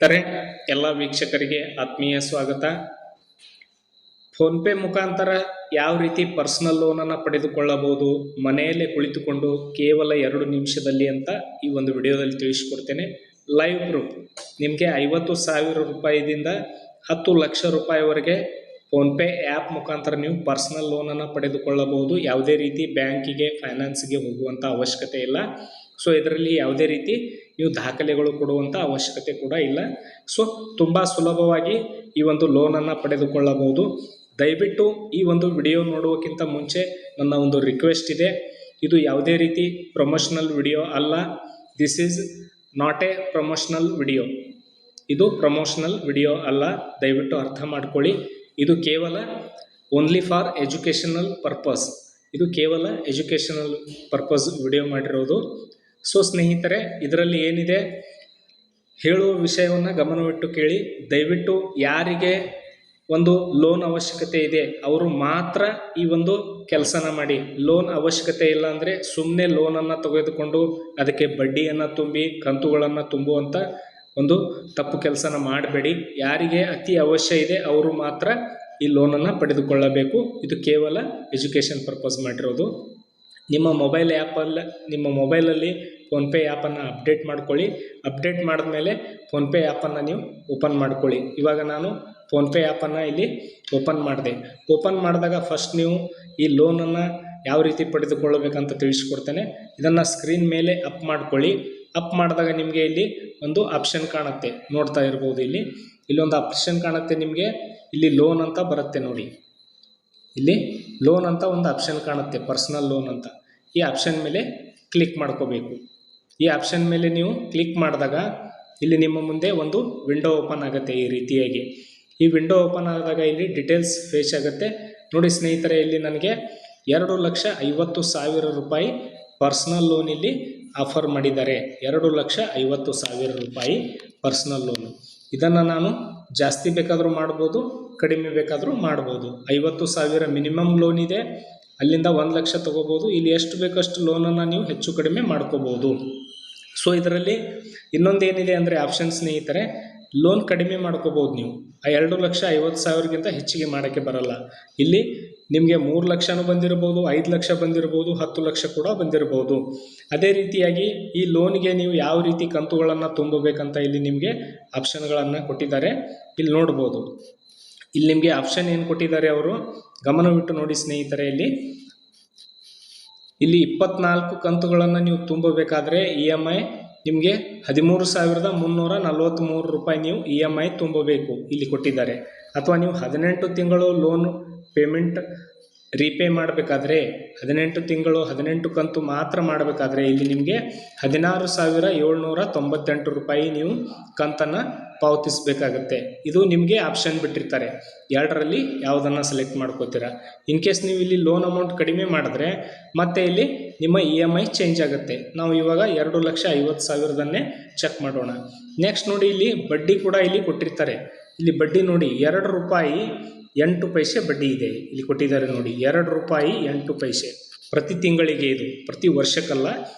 ತಾರೆ ಎಲ್ಲ ವೀಕ್ಷಕರಿಗೆ ಆತ್ಮೀಯ ಸ್ವಾಗತ. ಫೋನ್ಪೇ ಮುಖಾಂತರ ಯಾವ ರೀತಿ ಪರ್ಸನಲ್ ಲೋನನ್ನು ಪಡೆದುಕೊಳ್ಳಬಹುದು ಮನೆಯಲ್ಲೇ ಕುಳಿತುಕೊಂಡು ಕೇವಲ 2 ನಿಮಿಷದಲ್ಲಿ ಅಂತ ಈ ಒಂದು ವಿಡಿಯೋದಲ್ಲಿ ತಿಳಿಸಿಕೊಡ್ತೇನೆ. ಲೈವ್ ಪ್ರೂಫ್ ನಿಮಗೆ 50,000 ರೂಪಾಯಿದಿಂದ 10 ಲಕ್ಷ ರೂಪಾಯಿವರೆಗೆ ಫೋನ್ಪೇ ಆ್ಯಪ್ ಮುಖಾಂತರ ನೀವು ಪರ್ಸನಲ್ ಲೋನನ್ನು ಪಡೆದುಕೊಳ್ಳಬಹುದು. ಯಾವುದೇ ರೀತಿ ಬ್ಯಾಂಕಿಗೆ ಫೈನಾನ್ಸ್ಗೆ ಹೋಗುವಂಥ ಅವಶ್ಯಕತೆ ಇಲ್ಲ. ಸೊ ಇದರಲ್ಲಿ ಯಾವುದೇ ರೀತಿ ನೀವು ದಾಖಲೆಗಳು ಕೊಡುವಂಥ ಅವಶ್ಯಕತೆ ಕೂಡ ಇಲ್ಲ. ಸೊ ತುಂಬ ಸುಲಭವಾಗಿ ಈ ಒಂದು ಲೋನನ್ನು ಪಡೆದುಕೊಳ್ಳಬಹುದು. ದಯವಿಟ್ಟು ಈ ಒಂದು ವಿಡಿಯೋ ನೋಡುವಕ್ಕಿಂತ ಮುಂಚೆ ನನ್ನ ಒಂದು ರಿಕ್ವೆಸ್ಟ್ ಇದೆ, ಇದು ಯಾವುದೇ ರೀತಿ ಪ್ರಮೋಷನಲ್ ವಿಡಿಯೋ ಅಲ್ಲ. This is not A promotional video. ಇದು ಪ್ರಮೋಷನಲ್ ವಿಡಿಯೋ ಅಲ್ಲ, ದಯವಿಟ್ಟು ಅರ್ಥ ಮಾಡ್ಕೊಳ್ಳಿ. ಇದು ಕೇವಲ ಓನ್ಲಿ ಫಾರ್ ಎಜುಕೇಷನಲ್ ಪರ್ಪಸ್. ಇದು ಕೇವಲ ಎಜುಕೇಷನಲ್ ಪರ್ಪಸ್ ವಿಡಿಯೋ ಮಾಡಿರೋದು. ಸೊ ಸ್ನೇಹಿತರೆ, ಇದರಲ್ಲಿ ಏನಿದೆ ಹೇಳುವ ವಿಷಯವನ್ನು ಗಮನವಿಟ್ಟು ಕೇಳಿ. ದಯವಿಟ್ಟು ಯಾರಿಗೆ ಒಂದು ಲೋನ್ ಅವಶ್ಯಕತೆ ಇದೆ ಅವರು ಮಾತ್ರ ಈ ಒಂದು ಕೆಲಸನ ಮಾಡಿ. ಲೋನ್ ಅವಶ್ಯಕತೆ ಇಲ್ಲ ಅಂದರೆ ಸುಮ್ಮನೆ ಲೋನನ್ನು ತೆಗೆದುಕೊಂಡು ಅದಕ್ಕೆ ಬಡ್ಡಿಯನ್ನು ತುಂಬಿ ಕಂತುಗಳನ್ನು ತುಂಬುವಂಥ ಒಂದು ತಪ್ಪು ಕೆಲಸನ ಮಾಡಬೇಡಿ. ಯಾರಿಗೆ ಅತಿ ಅವಶ್ಯ ಇದೆ ಅವರು ಮಾತ್ರ ಈ ಲೋನನ್ನು ಪಡೆದುಕೊಳ್ಳಬೇಕು. ಇದು ಕೇವಲ ಎಜುಕೇಷನ್ ಪರ್ಪಸ್ ಮಾಡಿರೋದು. ನಿಮ್ಮ ಮೊಬೈಲಲ್ಲಿ ಫೋನ್ಪೇ ಆ್ಯಪನ್ನು ಅಪ್ಡೇಟ್ ಮಾಡ್ಕೊಳ್ಳಿ. ಅಪ್ಡೇಟ್ ಮಾಡಿದ್ಮೇಲೆ ಫೋನ್ಪೇ ಆ್ಯಪನ್ನು ನೀವು ಓಪನ್ ಮಾಡ್ಕೊಳ್ಳಿ. ಇವಾಗ ನಾನು ಫೋನ್ಪೇ ಆ್ಯಪನ್ನು ಇಲ್ಲಿ ಓಪನ್ ಮಾಡಿದೆ. ಓಪನ್ ಮಾಡಿದಾಗ ಫಸ್ಟ್ ನೀವು ಈ ಲೋನನ್ನು ಯಾವ ರೀತಿ ಪಡೆದುಕೊಳ್ಳಬೇಕಂತ ತಿಳಿಸ್ಕೊಡ್ತೇನೆ. ಇದನ್ನು ಸ್ಕ್ರೀನ್ ಮೇಲೆ ಅಪ್ ಮಾಡ್ಕೊಳ್ಳಿ. ಅಪ್ ಮಾಡಿದಾಗ ನಿಮಗೆ ಇಲ್ಲಿ ಒಂದು ಆಪ್ಷನ್ ಕಾಣುತ್ತೆ, ನೋಡ್ತಾ ಇರ್ಬೋದು. ಇಲ್ಲೊಂದು ಆಪ್ಷನ್ ಕಾಣುತ್ತೆ ನಿಮಗೆ. ಇಲ್ಲಿ ಲೋನ್ ಅಂತ ಬರುತ್ತೆ ನೋಡಿ. ಇಲ್ಲಿ ಲೋನ್ ಅಂತ ಒಂದು ಆಪ್ಷನ್ ಕಾಣುತ್ತೆ, ಪರ್ಸನಲ್ ಲೋನ್ ಅಂತ. ಈ ಆಪ್ಷನ್ ಮೇಲೆ ಕ್ಲಿಕ್ ಮಾಡ್ಕೋಬೇಕು. ಈ ಆಪ್ಷನ್ ಮೇಲೆ ನೀವು ಕ್ಲಿಕ್ ಮಾಡಿದಾಗ ಇಲ್ಲಿ ನಿಮ್ಮ ಮುಂದೆ ಒಂದು ವಿಂಡೋ ಓಪನ್ ಆಗುತ್ತೆ. ಈ ರೀತಿಯಾಗಿ ಈ ವಿಂಡೋ ಓಪನ್ ಆದಾಗ ಇಲ್ಲಿ ಡೀಟೇಲ್ಸ್ ಫೇಸ್ ಆಗುತ್ತೆ ನೋಡಿ ಸ್ನೇಹಿತರೆ. ಇಲ್ಲಿ ನನಗೆ 2,50,000 ರೂಪಾಯಿ ಪರ್ಸನಲ್ ಲೋನ್ ಇಲ್ಲಿ ಆಫರ್ ಮಾಡಿದ್ದಾರೆ. 2,50,000 ರೂಪಾಯಿ ಪರ್ಸನಲ್ ಲೋನು. ಇದನ್ನು ನಾನು ಜಾಸ್ತಿ ಬೇಕಾದರೂ ಮಾಡ್ಬೋದು, ಕಡಿಮೆ ಬೇಕಾದರೂ ಮಾಡ್ಬೋದು. 50,000 ಮಿನಿಮಮ್ ಲೋನ್ ಇದೆ, ಅಲ್ಲಿಂದ 1 ಲಕ್ಷ ತೊಗೋಬೋದು. ಇಲ್ಲಿ ಎಷ್ಟು ಬೇಕಷ್ಟು ಲೋನನ್ನು ನೀವು ಹೆಚ್ಚು ಕಡಿಮೆ ಮಾಡ್ಕೋಬೋದು. ಸೊ ಇದರಲ್ಲಿ ಇನ್ನೊಂದೇನಿದೆ ಅಂದರೆ ಆಪ್ಷನ್ ಸ್ನೇಹಿತರೆ, ಲೋನ್ ಕಡಿಮೆ ಮಾಡ್ಕೋಬೋದು ನೀವು. ಆ 2,50,000ಗಿಂತ ಹೆಚ್ಚಿಗೆ ಮಾಡೋಕ್ಕೆ ಬರಲ್ಲ. ಇಲ್ಲಿ ನಿಮಗೆ 3 ಲಕ್ಷನೂ ಬಂದಿರ್ಬೋದು, 5 ಲಕ್ಷ ಬಂದಿರ್ಬೋದು, 10 ಲಕ್ಷ ಕೂಡ ಬಂದಿರ್ಬೋದು. ಅದೇ ರೀತಿಯಾಗಿ ಈ ಲೋನ್ಗೆ ನೀವು ಯಾವ ರೀತಿ ಕಂತುಗಳನ್ನು ತುಂಬಬೇಕಂತ ಇಲ್ಲಿ ನಿಮಗೆ ಆಪ್ಷನ್ಗಳನ್ನು ಕೊಟ್ಟಿದ್ದಾರೆ. ಇಲ್ಲಿ ನೋಡ್ಬೋದು. ಇಲ್ಲಿ ನಿಮಗೆ ಆಪ್ಷನ್ ಏನು ಕೊಟ್ಟಿದ್ದಾರೆ ಅವರು ಗಮನವಿಟ್ಟು ನೋಡಿ ಸ್ನೇಹಿತರೆ. ಇಲ್ಲಿ 24 ಕಂತುಗಳನ್ನು ನೀವು ತುಂಬಬೇಕಾದ್ರೆ EMI ನಿಮಗೆ 13,343 ರೂಪಾಯಿ ನೀವು EMI ತುಂಬಬೇಕು ಇಲ್ಲಿ ಕೊಟ್ಟಿದ್ದಾರೆ. ಅಥವಾ ನೀವು 18 ತಿಂಗಳು ಲೋನ್ ಪೇಮೆಂಟ್ ರೀಪೇ ಮಾಡಬೇಕಾದ್ರೆ 18 ತಿಂಗಳು 18 ಕಂತು ಮಾತ್ರ ಮಾಡಬೇಕಾದ್ರೆ ಇಲ್ಲಿ ನಿಮಗೆ 16,798 ರೂಪಾಯಿ ನೀವು ಕಂತನ್ನು ಪಾವತಿಸಬೇಕಾಗತ್ತೆ. ಇದು ನಿಮಗೆ ಆಪ್ಷನ್ ಬಿಟ್ಟಿರ್ತಾರೆ, ಎರಡರಲ್ಲಿ ಯಾವುದನ್ನು ಸೆಲೆಕ್ಟ್ ಮಾಡ್ಕೋತೀರಾ. ಇನ್ ಕೇಸ್ ನೀವು ಇಲ್ಲಿ ಲೋನ್ ಅಮೌಂಟ್ ಕಡಿಮೆ ಮಾಡಿದ್ರೆ ಮತ್ತೆ ಇಲ್ಲಿ ನಿಮ್ಮ EMI ಚೇಂಜ್ ಆಗುತ್ತೆ. ನಾವು ಇವಾಗ 2,50,000 ಚೆಕ್ ಮಾಡೋಣ. ನೆಕ್ಸ್ಟ್ ನೋಡಿ, ಇಲ್ಲಿ ಬಡ್ಡಿ ಕೂಡ ಇಲ್ಲಿ ಕೊಟ್ಟಿರ್ತಾರೆ. ಇಲ್ಲಿ ಬಡ್ಡಿ ನೋಡಿ, 2 ರೂಪಾಯಿ 8 ಪೈಸೆ ಬಡ್ಡಿ ಇದೆ ಇಲ್ಲಿ ಕೊಟ್ಟಿದ್ದಾರೆ ನೋಡಿ. 2 ರೂಪಾಯಿ 8 ಪೈಸೆ ಪ್ರತಿ ತಿಂಗಳಿಗೆ. ಇದು ಪ್ರತಿ ವರ್ಷಕ್ಕಲ್ಲ,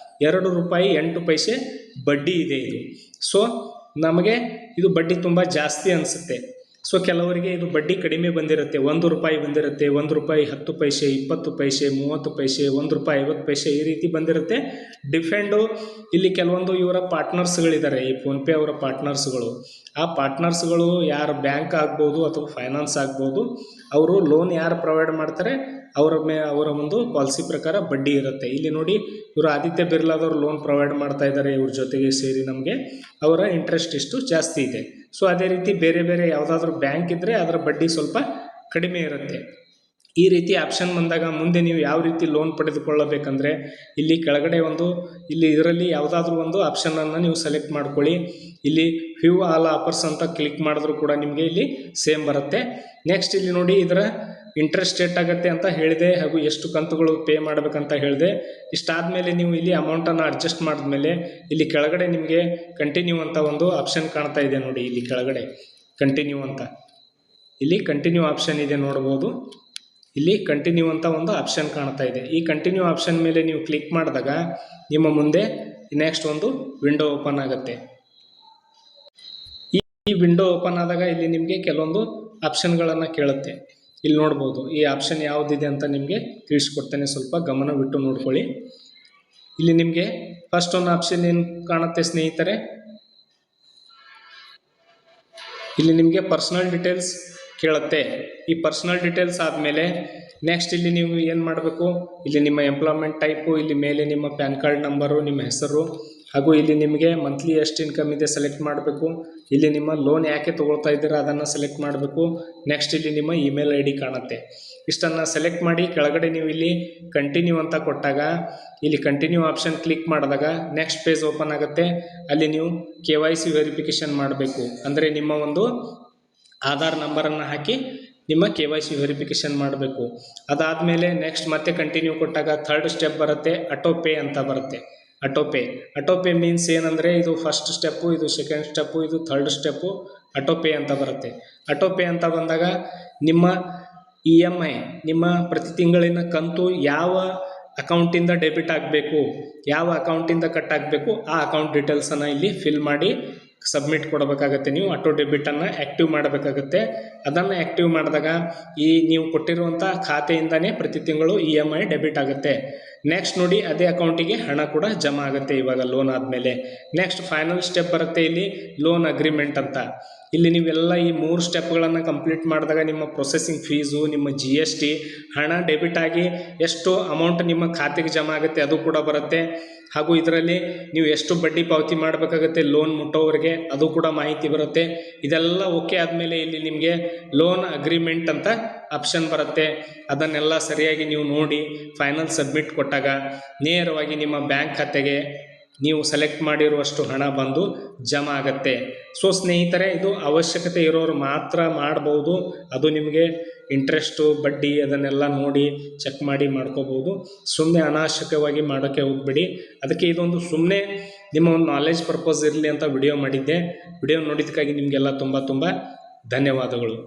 2 ರೂಪಾಯಿ 8 ಪೈಸೆ ಬಡ್ಡಿ ಇದೆ ಇದು. ಸೊ ನಮಗೆ ಇದು ಬಡ್ಡಿ ತುಂಬ ಜಾಸ್ತಿ ಅನಿಸುತ್ತೆ. ಸೊ ಕೆಲವರಿಗೆ ಇದು ಬಡ್ಡಿ ಕಡಿಮೆ ಬಂದಿರುತ್ತೆ, 1 ರೂಪಾಯಿ ಬಂದಿರುತ್ತೆ, 1 ರೂಪಾಯಿ 10 ಪೈಸೆ, 20 ಪೈಸೆ, 30 ಪೈಸೆ, 1 ರೂಪಾಯಿ 50 ಪೈಸೆ, ಈ ರೀತಿ ಬಂದಿರುತ್ತೆ. ಡಿಫೆಂಡು ಇಲ್ಲಿ ಕೆಲವೊಂದು ಇವರ ಪಾರ್ಟ್ನರ್ಸ್ಗಳಿದ್ದಾರೆ, ಈ ಫೋನ್ಪೇ ಅವರ ಪಾರ್ಟ್ನರ್ಸ್ಗಳು. ಆ ಪಾರ್ಟ್ನರ್ಸ್ಗಳು ಯಾರು ಬ್ಯಾಂಕ್ ಆಗ್ಬೋದು ಅಥವಾ ಫೈನಾನ್ಸ್ ಆಗ್ಬೋದು, ಅವರು ಲೋನ್ ಯಾರು ಪ್ರೊವೈಡ್ ಮಾಡ್ತಾರೆ ಅವರ ಒಂದು ಪಾಲಿಸಿ ಪ್ರಕಾರ ಬಡ್ಡಿ ಇರುತ್ತೆ. ಇಲ್ಲಿ ನೋಡಿ, ಇವರು ಆದಿತ್ಯ ಬಿರ್ಲಾದವರು ಲೋನ್ ಪ್ರೊವೈಡ್ ಮಾಡ್ತಾ ಇದ್ದಾರೆ. ಇವ್ರ ಜೊತೆಗೆ ಸೇರಿ ನಮಗೆ ಅವರ ಇಂಟ್ರೆಸ್ಟ್ ಇಷ್ಟು ಜಾಸ್ತಿ ಇದೆ. ಸೊ ಅದೇ ರೀತಿ ಬೇರೆ ಬೇರೆ ಯಾವುದಾದ್ರೂ ಬ್ಯಾಂಕ್ ಇದ್ದರೆ ಅದರ ಬಡ್ಡಿ ಸ್ವಲ್ಪ ಕಡಿಮೆ ಇರುತ್ತೆ. ಈ ರೀತಿ ಆಪ್ಷನ್ ಬಂದಾಗ ಮುಂದೆ ನೀವು ಯಾವ ರೀತಿ ಲೋನ್ ಪಡೆದುಕೊಳ್ಳಬೇಕಂದ್ರೆ ಇಲ್ಲಿ ಕೆಳಗಡೆ ಇದರಲ್ಲಿ ಯಾವುದಾದ್ರೂ ಒಂದು ಆಪ್ಷನನ್ನು ನೀವು ಸೆಲೆಕ್ಟ್ ಮಾಡ್ಕೊಳ್ಳಿ. ಇಲ್ಲಿ ವ್ಯೂ ಆಲ್ ಆಫರ್ಸ್ ಅಂತ ಕ್ಲಿಕ್ ಮಾಡಿದ್ರೂ ಕೂಡ ನಿಮಗೆ ಇಲ್ಲಿ ಸೇಮ್ ಬರುತ್ತೆ. ನೆಕ್ಸ್ಟ್ ಇಲ್ಲಿ ನೋಡಿ, ಇದರ ಇಂಟ್ರೆಸ್ಟ್ ರೇಟ್ ಆಗುತ್ತೆ ಅಂತ ಹೇಳಿದೆ, ಹಾಗೂ ಎಷ್ಟು ಕಂತುಗಳು ಪೇ ಮಾಡಬೇಕಂತ ಹೇಳಿದೆ. ಇಷ್ಟಾದಮೇಲೆ ನೀವು ಇಲ್ಲಿ ಅಮೌಂಟನ್ನು ಅಡ್ಜಸ್ಟ್ ಮಾಡಿದ್ಮೇಲೆ ಇಲ್ಲಿ ಕೆಳಗಡೆ ನಿಮಗೆ ಕಂಟಿನ್ಯೂ ಅಂತ ಒಂದು ಆಪ್ಷನ್ ಕಾಣ್ತಾ ಇದೆ ನೋಡಿ. ಇಲ್ಲಿ ಕೆಳಗಡೆ ಕಂಟಿನ್ಯೂ ಅಂತ ಇಲ್ಲಿ ಕಂಟಿನ್ಯೂ ಆಪ್ಷನ್ ಇದೆ ನೋಡ್ಬೋದು. ಇಲ್ಲಿ ಕಂಟಿನ್ಯೂ ಅಂತ ಒಂದು ಆಪ್ಷನ್ ಕಾಣ್ತಾ ಇದೆ. ಈ ಕಂಟಿನ್ಯೂ ಆಪ್ಷನ್ ಮೇಲೆ ನೀವು ಕ್ಲಿಕ್ ಮಾಡಿದಾಗ ನಿಮ್ಮ ಮುಂದೆ ನೆಕ್ಸ್ಟ್ ಒಂದು ವಿಂಡೋ ಓಪನ್ ಆಗುತ್ತೆ. ಈ ವಿಂಡೋ ಓಪನ್ ಆದಾಗ ಇಲ್ಲಿ ನಿಮಗೆ ಕೆಲವೊಂದು ಆಪ್ಷನ್ಗಳನ್ನು ಕೇಳುತ್ತೆ. ಇಲ್ಲಿ ನೋಡ್ಬೋದು ಈ ಆಪ್ಷನ್ ಯಾವುದಿದೆ ಅಂತ ನಿಮಗೆ ತಿಳಿಸ್ಕೊಡ್ತೇನೆ, ಸ್ವಲ್ಪ ಗಮನವಿಟ್ಟು ನೋಡ್ಕೊಳ್ಳಿ. ಇಲ್ಲಿ ನಿಮಗೆ ಫಸ್ಟ್ ಒಂದು ಆಪ್ಷನ್ ಏನು ಕಾಣುತ್ತೆ ಸ್ನೇಹಿತರೆ, ಇಲ್ಲಿ ನಿಮಗೆ ಪರ್ಸನಲ್ ಡೀಟೇಲ್ಸ್ ಕೇಳುತ್ತೆ. ಈ ಪರ್ಸನಲ್ ಡೀಟೇಲ್ಸ್ ಆದಮೇಲೆ ನೆಕ್ಸ್ಟ್ ಇಲ್ಲಿ ನೀವು ಏನು ಮಾಡಬೇಕು, ಇಲ್ಲಿ ನಿಮ್ಮ ಎಂಪ್ಲಾಯ್ಮೆಂಟ್ ಟೈಪು, ಇಲ್ಲಿ ಮೇಲೆ ನಿಮ್ಮ ಪ್ಯಾನ್ ಕಾರ್ಡ್ ನಂಬರು, ನಿಮ್ಮ ಹೆಸರು, ಹಾಗೂ ಇಲ್ಲಿ ನಿಮಗೆ ಮಂತ್ಲಿ ಎಷ್ಟು ಇನ್ಕಮ್ ಇದೆ ಸೆಲೆಕ್ಟ್ ಮಾಡಬೇಕು. ಇಲ್ಲಿ ನಿಮ್ಮ ಲೋನ್ ಯಾಕೆ ತೊಗೊಳ್ತಾ ಇದ್ದೀರಾ ಅದನ್ನು ಸೆಲೆಕ್ಟ್ ಮಾಡಬೇಕು. ನೆಕ್ಸ್ಟ್ ಇಲ್ಲಿ ನಿಮ್ಮ ಇಮೇಲ್ ID ಕಾಣುತ್ತೆ. ಇಷ್ಟನ್ನು ಸೆಲೆಕ್ಟ್ ಮಾಡಿ ಕೆಳಗಡೆ ನೀವು ಇಲ್ಲಿ ಕಂಟಿನ್ಯೂ ಅಂತ ಕೊಟ್ಟಾಗ ಇಲ್ಲಿ ಕಂಟಿನ್ಯೂ ಆಪ್ಷನ್ ಕ್ಲಿಕ್ ಮಾಡಿದಾಗ ನೆಕ್ಸ್ಟ್ ಪೇಜ್ ಓಪನ್ ಆಗುತ್ತೆ. ಅಲ್ಲಿ ನೀವು KYC ವೆರಿಫಿಕೇಷನ್ ಮಾಡಬೇಕು. ಅಂದರೆ ನಿಮ್ಮ ಒಂದು ಆಧಾರ್ ನಂಬರನ್ನು ಹಾಕಿ ನಿಮ್ಮ KYC ವೆರಿಫಿಕೇಷನ್ ಮಾಡಬೇಕು. ಅದಾದಮೇಲೆ ನೆಕ್ಸ್ಟ್ ಮತ್ತೆ ಕಂಟಿನ್ಯೂ ಕೊಟ್ಟಾಗ ಥರ್ಡ್ ಸ್ಟೆಪ್ ಬರುತ್ತೆ, ಆಟೋ ಪೇ ಅಂತ ಬರುತ್ತೆ. ಆಟೋ ಪೇ ಮೀನ್ಸ್ ಏನಂದರೆ ಇದು ಫಸ್ಟ್ ಸ್ಟೆಪ್ಪು, ಇದು ಸೆಕೆಂಡ್ ಸ್ಟೆಪ್ಪು, ಇದು ಥರ್ಡ್ ಸ್ಟೆಪ್ಪು, ಆಟೋ ಪೇ ಅಂತ ಬರುತ್ತೆ. ಆಟೋ ಪೇ ಅಂತ ಬಂದಾಗ ನಿಮ್ಮ EMI, ನಿಮ್ಮ ಪ್ರತಿ ತಿಂಗಳಿನ ಕಂತು ಯಾವ ಅಕೌಂಟಿಂದ ಡೆಬಿಟ್ ಆಗಬೇಕು, ಯಾವ ಅಕೌಂಟಿಂದ ಕಟ್ ಆಗಬೇಕು, ಆ ಅಕೌಂಟ್ ಡೀಟೇಲ್ಸನ್ನು ಇಲ್ಲಿ ಫಿಲ್ ಮಾಡಿ ಸಬ್ಮಿಟ್ ಕೊಡಬೇಕಾಗತ್ತೆ. ನೀವು ಆಟೋ ಡೆಬಿಟನ್ನು ಆ್ಯಕ್ಟಿವ್ ಮಾಡಬೇಕಾಗತ್ತೆ. ಅದನ್ನು ಆ್ಯಕ್ಟಿವ್ ಮಾಡಿದಾಗ ಈ ನೀವು ಕೊಟ್ಟಿರುವಂಥ ಖಾತೆಯಿಂದನೇ ಪ್ರತಿ ತಿಂಗಳು EMI ಡೆಬಿಟ್ ಆಗುತ್ತೆ. ನೆಕ್ಸ್ಟ್ ನೋಡಿ ಅದೇ ಅಕೌಂಟಿಗೆ ಹಣ ಕೂಡ ಜಮಾ ಆಗುತ್ತೆ ಇವಾಗ ಲೋನ್ ಆದಮೇಲೆ. ನೆಕ್ಸ್ಟ್ ಫೈನಲ್ ಸ್ಟೆಪ್ ಬರುತ್ತೆ ಇಲ್ಲಿ ಲೋನ್ ಅಗ್ರಿಮೆಂಟ್ ಅಂತ. ಇಲ್ಲಿ ನೀವೆಲ್ಲ ಈ 3 ಸ್ಟೆಪ್ಗಳನ್ನು ಕಂಪ್ಲೀಟ್ ಮಾಡಿದಾಗ ನಿಮ್ಮ ಪ್ರೊಸೆಸಿಂಗ್ ಫೀಸು, ನಿಮ್ಮ GST, ಹಣ ಡೆಬಿಟ್ ಆಗಿ ಎಷ್ಟು ಅಮೌಂಟ್ ನಿಮ್ಮ ಖಾತೆಗೆ ಜಮಾ ಆಗುತ್ತೆ ಅದು ಕೂಡ ಬರುತ್ತೆ. ಹಾಗೂ ಇದರಲ್ಲಿ ನೀವು ಎಷ್ಟು ಬಡ್ಡಿ ಪಾವತಿ ಮಾಡಬೇಕಾಗುತ್ತೆ ಲೋನ್ ಮುಟ್ಟೋವರೆಗೆ ಅದು ಕೂಡ ಮಾಹಿತಿ ಬರುತ್ತೆ. ಇದೆಲ್ಲ ಓಕೆ ಆದಮೇಲೆ ಇಲ್ಲಿ ನಿಮಗೆ ಲೋನ್ ಅಗ್ರಿಮೆಂಟ್ ಅಂತ ಆಪ್ಷನ್ ಬರುತ್ತೆ. ಅದನ್ನೆಲ್ಲ ಸರಿಯಾಗಿ ನೀವು ನೋಡಿ ಫೈನಲ್ ಸಬ್ಮಿಟ್ ಕೊಟ್ಟಾಗ ನೇರವಾಗಿ ನಿಮ್ಮ ಬ್ಯಾಂಕ್ ಖಾತೆಗೆ ನೀವು ಸೆಲೆಕ್ಟ್ ಮಾಡಿರುವಷ್ಟು ಹಣ ಬಂದು ಜಮಾ ಆಗುತ್ತೆ. ಸೊ ಸ್ನೇಹಿತರೆ, ಇದು ಅವಶ್ಯಕತೆ ಇರೋರು ಮಾತ್ರ ಮಾಡ್ಬೋದು. ಅದು ನಿಮಗೆ ಇಂಟ್ರೆಸ್ಟು, ಬಡ್ಡಿ ಅದನ್ನೆಲ್ಲ ನೋಡಿ ಚೆಕ್ ಮಾಡಿ ಮಾಡ್ಕೋಬೋದು. ಸುಮ್ಮನೆ ಅನಾವಶ್ಯಕವಾಗಿ ಮಾಡೋಕ್ಕೆ ಹೋಗಬೇಡಿ. ಅದಕ್ಕೆ ಇದೊಂದು ಸುಮ್ಮನೆ ನಿಮ್ಮ ಒಂದು ನಾಲೆಜ್ ಪರ್ಪಸ್ ಇರಲಿ ಅಂತ ವಿಡಿಯೋ ಮಾಡಿದ್ದೆ. ವಿಡಿಯೋ ನೋಡಿದ್ದಕ್ಕಾಗಿ ನಿಮಗೆಲ್ಲ ತುಂಬ ಧನ್ಯವಾದಗಳು.